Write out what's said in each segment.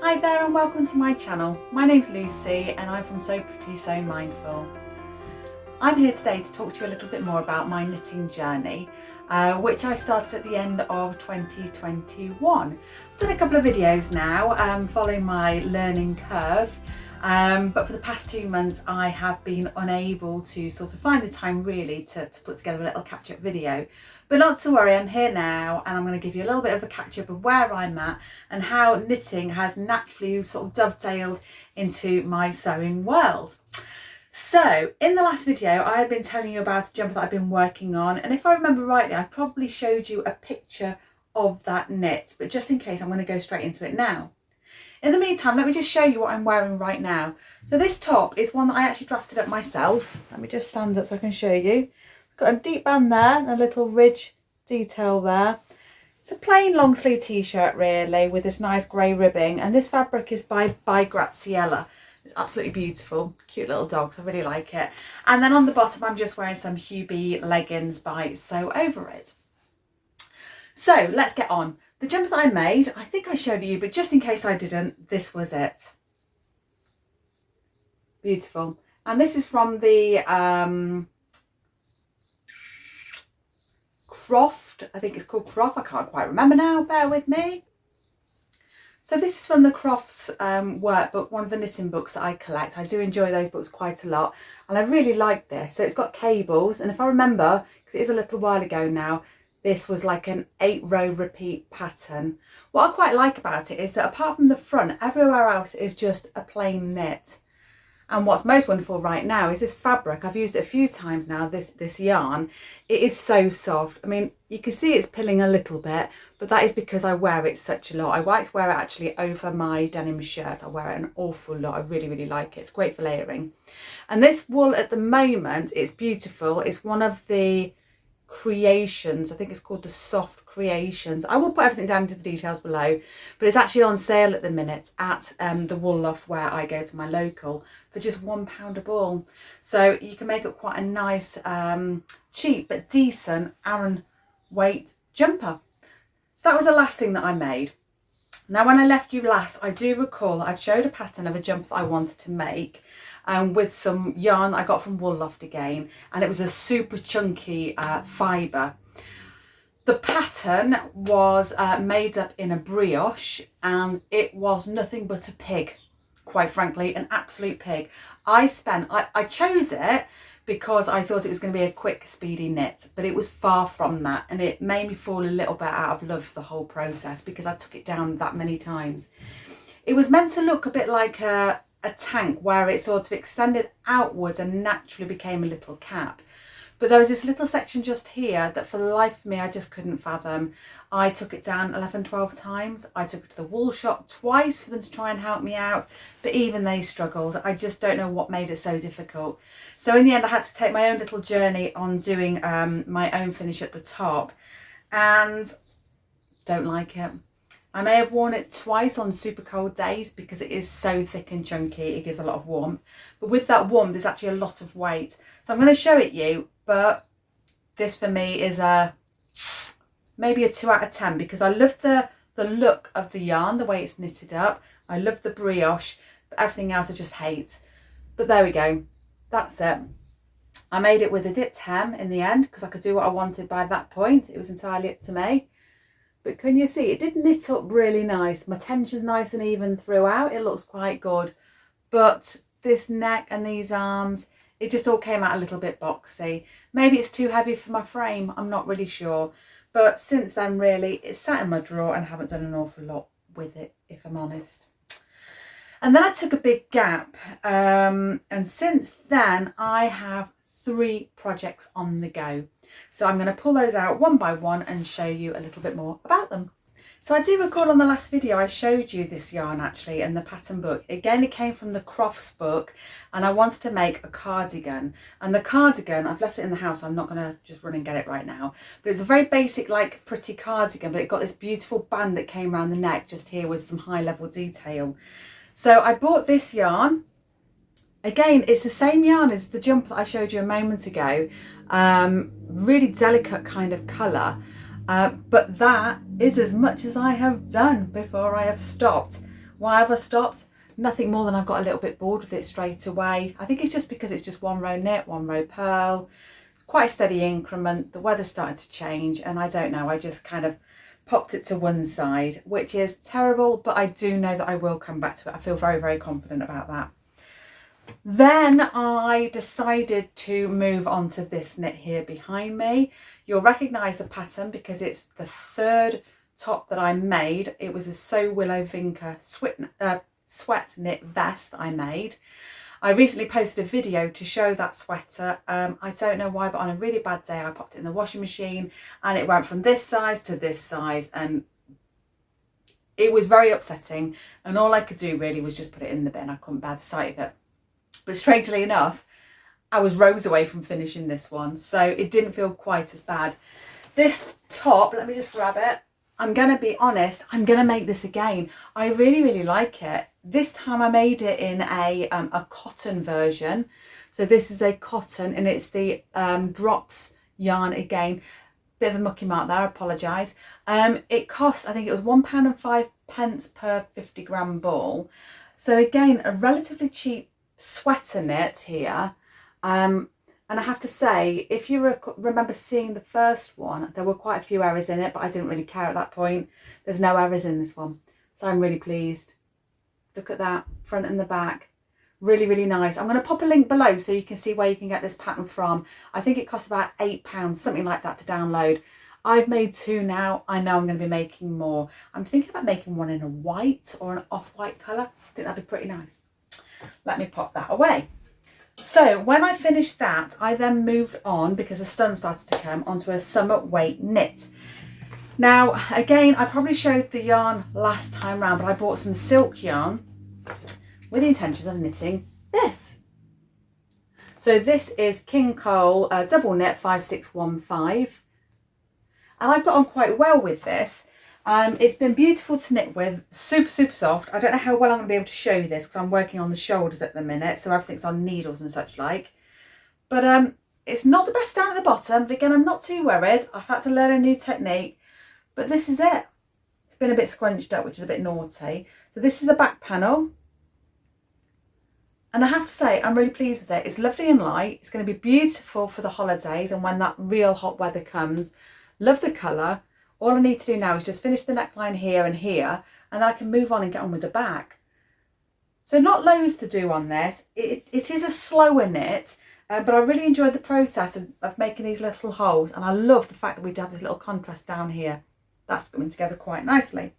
Hi there and welcome to my channel. My name's Lucy and I'm from So Pretty So Mindful. I'm here today to talk to you a little bit more about my knitting journey, which I started at the end of 2021. I've done a couple of videos now following my learning curve, but for the past 2 months I have been unable to sort of find the time really to put together a little catch-up video. But not to worry, I'm here now and I'm going to give you a little bit of a catch-up of where I'm at and how knitting has naturally sort of dovetailed into my sewing world. So in the last video I had been telling you about a jumper that I've been working on, and if I remember rightly I probably showed you a picture of that knit, but just in case I'm going to go straight into it now. In the meantime, let me just show you what I'm wearing right now. So this top is one that I actually drafted up myself. Let me just stand up so I can show you. It's got a deep band there and a little ridge detail there. It's a plain long sleeve t-shirt really with this nice grey ribbing, and this fabric is by ByGraziela. It's absolutely beautiful, cute little dogs, I really like it. And then on the bottom I'm just wearing some Huby leggings by Sew Over It. So let's get on. The jumper that I made, I think I showed you, but just in case I didn't, this was it. Beautiful. And this is from the Croft, I think it's called Croft, I can't quite remember now, bear with me. So this is from the Crofts workbook, one of the knitting books that I collect. I do enjoy those books quite a lot and I really like this. So it's got cables, and if I remember, because it is a little while ago now, this was like an 8-row repeat pattern. What I quite like about it is that apart from the front, everywhere else is just a plain knit. And what's most wonderful right now is this fabric. I've used it a few times now, this yarn. It is so soft. I mean, you can see it's pilling a little bit, but that is because I wear it such a lot. I like to wear it actually over my denim shirt. I wear it an awful lot. I really, really like it. It's great for layering. And this wool at the moment, it's beautiful. It's one of the creations, I think it's called the Soft Creations. I will put everything down into the details below, but it's actually on sale at the minute at the Wool Loft where I go to my local for just £1 a ball. So you can make up quite a nice cheap but decent Aran weight jumper. So that was the last thing that I made. Now when I left you last, I do recall that I'd showed a pattern of a jumper that I wanted to make with some yarn that I got from Wool Loft again, and it was a super chunky fibre. The pattern was made up in a brioche, and it was nothing but a pig, quite frankly, an absolute pig. I chose it because I thought it was going to be a quick, speedy knit, but it was far from that, and it made me fall a little bit out of love for the whole process because I took it down that many times. It was meant to look a bit like a tank where it sort of extended outwards and naturally became a little cap. But there was this little section just here that for the life of me I just couldn't fathom. I took it down 11-12 times. I took it to the wool shop twice for them to try and help me out, but even they struggled. I just don't know what made it so difficult. So in the end I had to take my own little journey on doing my own finish at the top, and don't like it. I may have worn it twice on super cold days because it is so thick and chunky, it gives a lot of warmth. But with that warmth, there's actually a lot of weight. So I'm going to show it you, but this for me is maybe a 2 out of 10 because I love the look of the yarn, the way it's knitted up. I love the brioche, but everything else I just hate. But there we go, that's it. I made it with a dipped hem in the end because I could do what I wanted by that point. It was entirely up to me. But can you see, it did knit up really nice. My tension's nice and even throughout. It looks quite good. But this neck and these arms, it just all came out a little bit boxy. Maybe it's too heavy for my frame. I'm not really sure. But since then, really, it's sat in my drawer and I haven't done an awful lot with it, if I'm honest. And then I took a big gap. And since then, I have 3 projects on the go. So I'm going to pull those out one by one and show you a little bit more about them. So I do recall on the last video I showed you this yarn actually in the pattern book. Again, it came from the Crofts book, and I wanted to make a cardigan. And the cardigan, I've left it in the house, so I'm not going to just run and get it right now. But it's a very basic, like pretty cardigan, but it got this beautiful band that came around the neck just here with some high level detail. So I bought this yarn. Again, it's the same yarn as the jumper that I showed you a moment ago. Really delicate kind of colour, but that is as much as I have done before I have stopped. Why have I stopped? Nothing more than I've got a little bit bored with it straight away. I think it's just because it's just one row knit, one row purl, quite a steady increment. The weather's starting to change and I don't know, I just kind of popped it to one side, which is terrible, but I do know that I will come back to it. I feel very, very confident about that. Then I decided to move on to this knit here behind me. You'll recognise the pattern because it's the third top that I made. It was a So Willow Vinca sweat knit vest I made. I recently posted a video to show that sweater. I don't know why, but on a really bad day I popped it in the washing machine and it went from this size to this size and it was very upsetting, and all I could do really was just put it in the bin. I couldn't bear the sight of it. But strangely enough, I was rows away from finishing this one, so it didn't feel quite as bad. This top, let me just grab it. I'm going to be honest, I'm going to make this again. I really, really like it. This time I made it in a cotton version. So this is a cotton and it's the Drops yarn again. Bit of a mucky mark there, I apologise. It cost, I think it was £1.05 per 50 gram ball. So again, a relatively cheap sweater knit here. And I have to say, if you remember seeing the first one, there were quite a few errors in it, but I didn't really care at that point. There's no errors in this one, so I'm really pleased. Look at that, front and the back. Really, really nice. I'm going to pop a link below so you can see where you can get this pattern from. I think it costs about £8, something like that, to download. I've made 2 now. I know I'm going to be making more. I'm thinking about making one in a white or an off-white colour. I think that'd be pretty nice. Let me pop that away. So when I finished that, I then moved on, because the sun started to come, onto a summer weight knit. Now, again, I probably showed the yarn last time round, but I bought some silk yarn with the intentions of knitting this. So this is King Cole double knit 5615. And I've got on quite well with this. It's been beautiful to knit with, super, super soft. I don't know how well I'm going to be able to show you this because I'm working on the shoulders at the minute, so everything's on needles and such like. But it's not the best down at the bottom, but again, I'm not too worried. I've had to learn a new technique, but this is it. It's been a bit scrunched up, which is a bit naughty. So this is the back panel. And I have to say, I'm really pleased with it. It's lovely and light. It's going to be beautiful for the holidays and when that real hot weather comes. Love the colour. All I need to do now is just finish the neckline here and here, and then I can move on and get on with the back. So not loads to do on this. It is a slower knit, but I really enjoyed the process of making these little holes, and I love the fact that we have this little contrast down here. That's coming together quite nicely.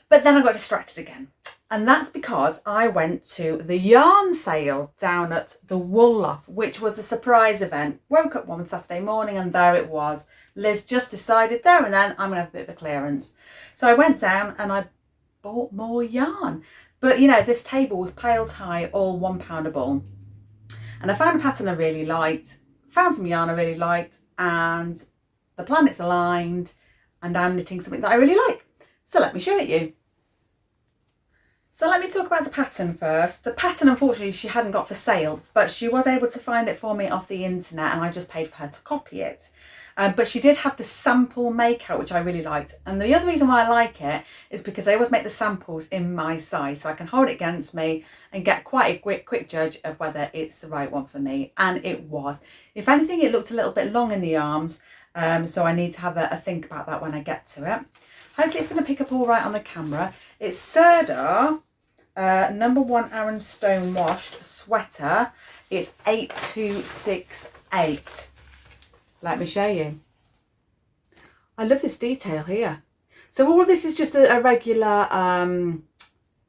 But then I got distracted again, and that's because I went to the yarn sale down at the Wool Loft, which was a surprise event. Woke up one Saturday morning and there it was. Liz just decided there and then I'm going to have a bit of a clearance. So I went down and I bought more yarn. But you know, this table was pale tie, all £1 a ball. And I found a pattern I really liked, found some yarn I really liked, and the planets aligned and I'm knitting something that I really like. So let me show it you. So let me talk about the pattern first. The pattern, unfortunately, she hadn't got for sale, but she was able to find it for me off the internet and I just paid for her to copy it. But she did have the sample makeout, which I really liked. And the other reason why I like it is because they always make the samples in my size, so I can hold it against me and get quite a quick judge of whether it's the right one for me. And it was. If anything, it looked a little bit long in the arms, so I need to have a think about that when I get to it. Hopefully it's going to pick up all right on the camera. It's Serdar. Number 1 Aran Stone washed sweater. It's 8268. Let me show you. I love this detail here. So all of this is just a regular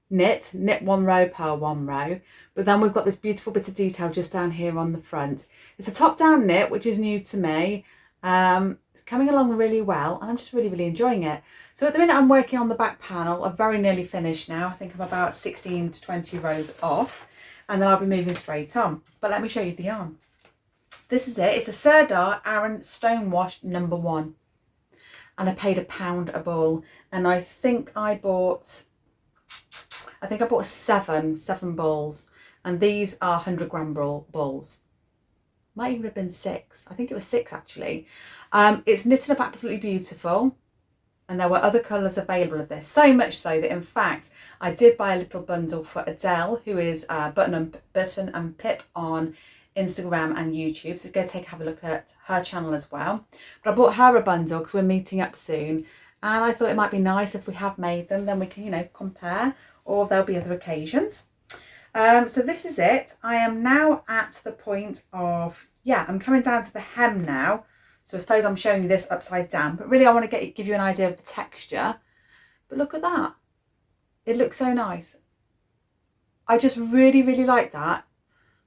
knit 1 row, purl 1 row, but then we've got this beautiful bit of detail just down here on the front. It's a top down knit, which is new to me. It's coming along really well and I'm just really, really enjoying it. So at the minute I'm working on the back panel. I'm very nearly finished now. I think I'm about 16 to 20 rows off and then I'll be moving straight on. But let me show you the yarn. This is it. It's a Serdar Aran Stone Washed number 1. And I paid £1 a ball. And I think I bought 7 balls. And these are 100 gram balls. Might even have been 6. I think it was 6 actually. It's knitted up absolutely beautiful. and there were other colours available of this, so much so that in fact I did buy a little bundle for Adele, who is Button and Pip on Instagram and YouTube, so go have a look at her channel as well. But I bought her a bundle because we're meeting up soon, and I thought it might be nice if we have made them, then we can, you know, compare, or there'll be other occasions. So this is it. I am now at the point of, yeah, I'm coming down to the hem now. So I suppose I'm showing you this upside down, but really I want to give you an idea of the texture. But look at that. It looks so nice. I just really, really like that.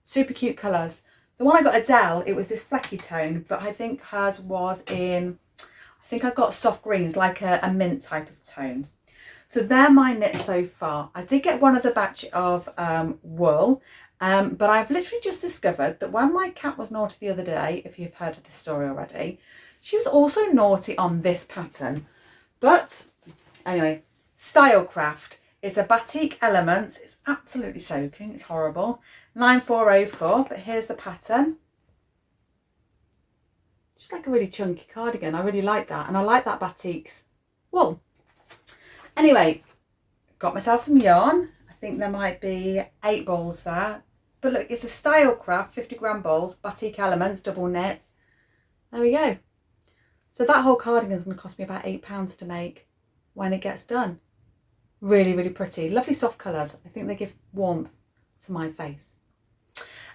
Super cute colours. The one I got Adele, it was this flecky tone, but I think hers was in, I think I got soft greens, like a mint type of tone. So they're my knits so far. I did get one other batch of wool, but I've literally just discovered that when my cat was naughty the other day, if you've heard of this story already, she was also naughty on this pattern. But anyway, Stylecraft. It's a batik element. It's absolutely soaking. It's horrible. 9404, but here's the pattern. Just like a really chunky cardigan. I really like that. And I like that batik's wool. Anyway, got myself some yarn. I think there might be 8 balls there. But look, it's a Stylecraft 50-gram balls, batik elements, double knit. There we go. So that whole cardigan is going to cost me about £8 to make when it gets done. Really, really pretty. Lovely soft colours. I think they give warmth to my face.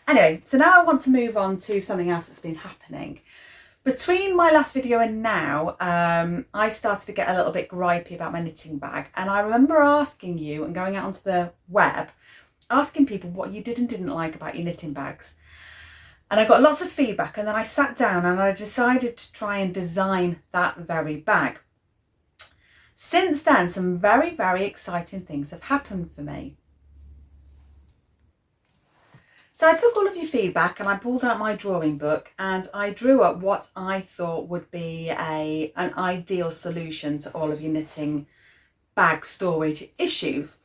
Anyway, so now I want to move on to something else that's been happening. Between my last video and now, I started to get a little bit gripey about my knitting bag. And I remember asking you and going out onto the web, asking people what you did and didn't like about your knitting bags. And I got lots of feedback, and then I sat down and I decided to try and design that very bag. Since then, some very, very exciting things have happened for me. So I took all of your feedback and I pulled out my drawing book and I drew up what I thought would be an ideal solution to all of your knitting bag storage issues.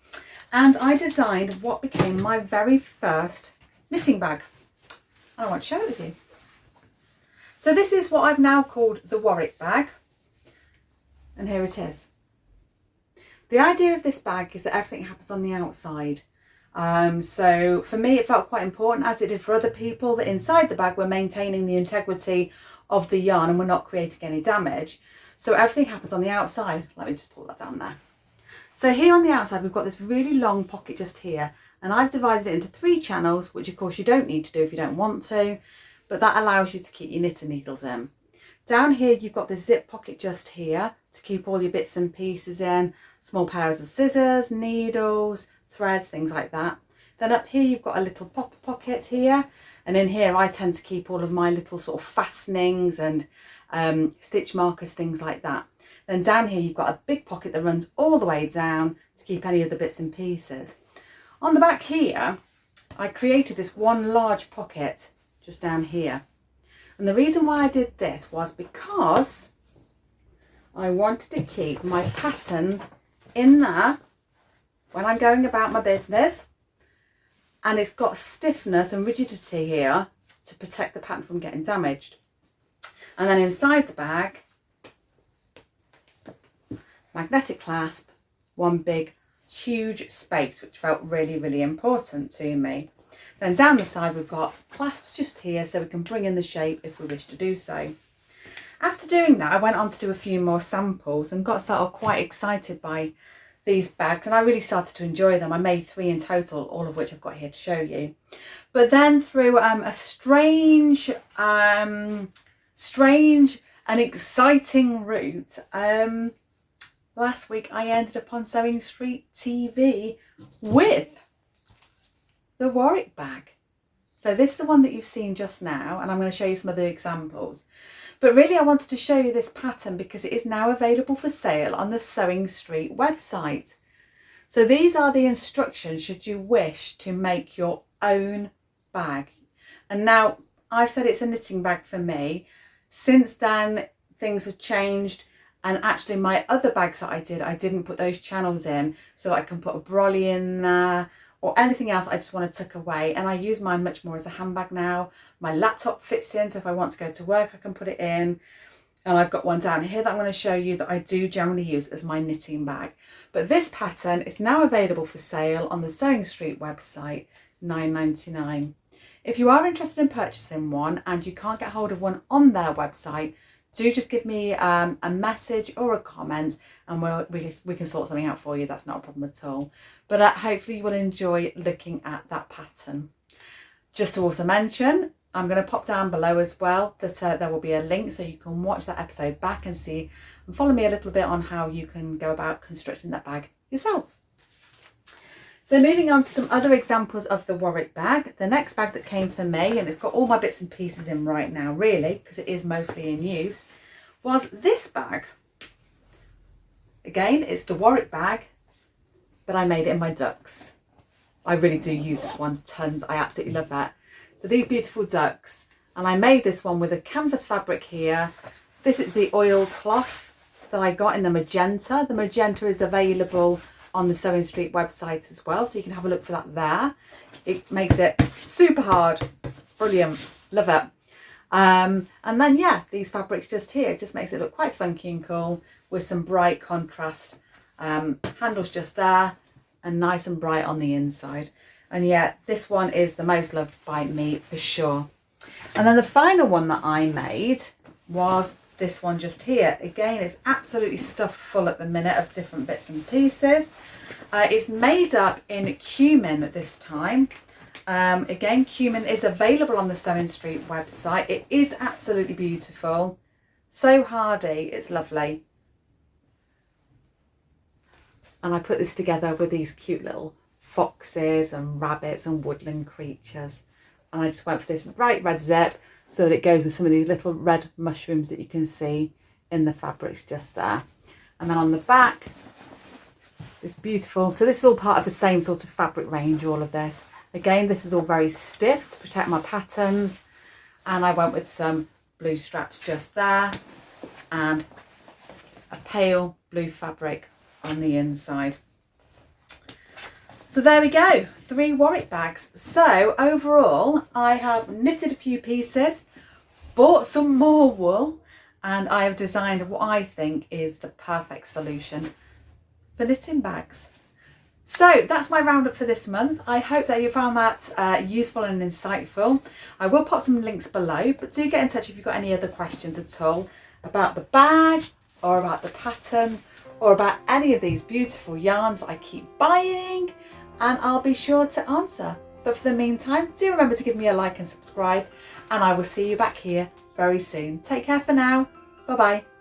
And I designed what became my very first knitting bag. I want to share it with you. So this is what I've now called the Warwick bag. And here it is. The idea of this bag is that everything happens on the outside. So for me, it felt quite important, as it did for other people, that inside the bag we're maintaining the integrity of the yarn and we're not creating any damage. So everything happens on the outside. Let me just pull that down there. So here on the outside, we've got this really long pocket just here, and I've divided it into 3 channels, which of course you don't need to do if you don't want to, but that allows you to keep your knitting needles in. Down here, you've got the zip pocket just here to keep all your bits and pieces in, small pairs of scissors, needles, threads, things like that. Then up here, you've got a little popper pocket here. And in here, I tend to keep all of my little sort of fastenings and stitch markers, things like that. Then down here, you've got a big pocket that runs all the way down to keep any of the bits and pieces. On the back here, I created this one large pocket just down here. And the reason why I did this was because I wanted to keep my patterns in there when I'm going about my business, and it's got stiffness and rigidity here to protect the pattern from getting damaged. And then inside the bag, magnetic clasp, one big huge space, which felt really, really important to me. Then down the side, we've got clasps just here so we can bring in the shape if we wish to do so. After doing that, I went on to do a few more samples and got sort of quite excited by these bags, and I really started to enjoy them. I made 3 in total, all of which I've got here to show you. But then through a strange and exciting route, last week I ended up on Sewing Street TV with the Warwick bag. So this is the one that you've seen just now, and I'm going to show you some other examples. But really I wanted to show you this pattern because it is now available for sale on the Sewing Street website. So these are the instructions should you wish to make your own bag. And now I've said it's a knitting bag for me. Since then things have changed, and actually my other bags that I didn't put those channels in so that I can put a brolly in there or anything else I just want to tuck away. And I use mine much more as a handbag now. My laptop fits in, so if I want to go to work I can put it in. And I've got one down here that I'm going to show you that I do generally use as my knitting bag. But this pattern is now available for sale on the Sewing Street website, £9.99. If you are interested in purchasing one and you can't get hold of one on their website, do just give me a message or a comment, and we can sort something out for you. That's not a problem at all. But hopefully you will enjoy looking at that pattern. Just to also mention, I'm going to pop down below as well that there will be a link so you can watch that episode back and see and follow me a little bit on how you can go about constructing that bag yourself. So moving on to some other examples of the Warwick bag. The next bag that came for me, and it's got all my bits and pieces in right now really because it is mostly in use, was this bag. Again, it's the Warwick bag, but I made it in my ducks. I really do use this one tons. I absolutely love that. So these beautiful ducks, and I made this one with a canvas fabric here. This is the oil cloth that I got in the magenta. The magenta is available on the Sewing Street website as well, so you can have a look for that there. It makes it super hard, brilliant, love it. And then yeah, these fabrics just here, it just makes it look quite funky and cool with some bright contrast handles just there and nice and bright on the inside. And yeah, this one is the most loved by me for sure. And then the final one that I made was this one just here. Again, it's absolutely stuffed full at the minute of different bits and pieces. It's made up in cumin this time. Again, cumin is available on the Sewing Street website. It is absolutely beautiful. So hardy, it's lovely. And I put this together with these cute little foxes and rabbits and woodland creatures. And I just went for this bright red zip so that it goes with some of these little red mushrooms that you can see in the fabrics just there. And then on the back, it's beautiful. So this is all part of the same sort of fabric range, all of this. Again, this is all very stiff to protect my patterns. And I went with some blue straps just there and a pale blue fabric on the inside. So there we go, 3 Warwick bags. So overall, I have knitted a few pieces, bought some more wool, and I have designed what I think is the perfect solution for knitting bags. So that's my roundup for this month. I hope that you found that useful and insightful. I will pop some links below, but do get in touch if you've got any other questions at all about the bag or about the patterns or about any of these beautiful yarns that I keep buying, and I'll be sure to answer. But for the meantime, do remember to give me a like and subscribe, and I will see you back here very soon. Take care for now. Bye bye.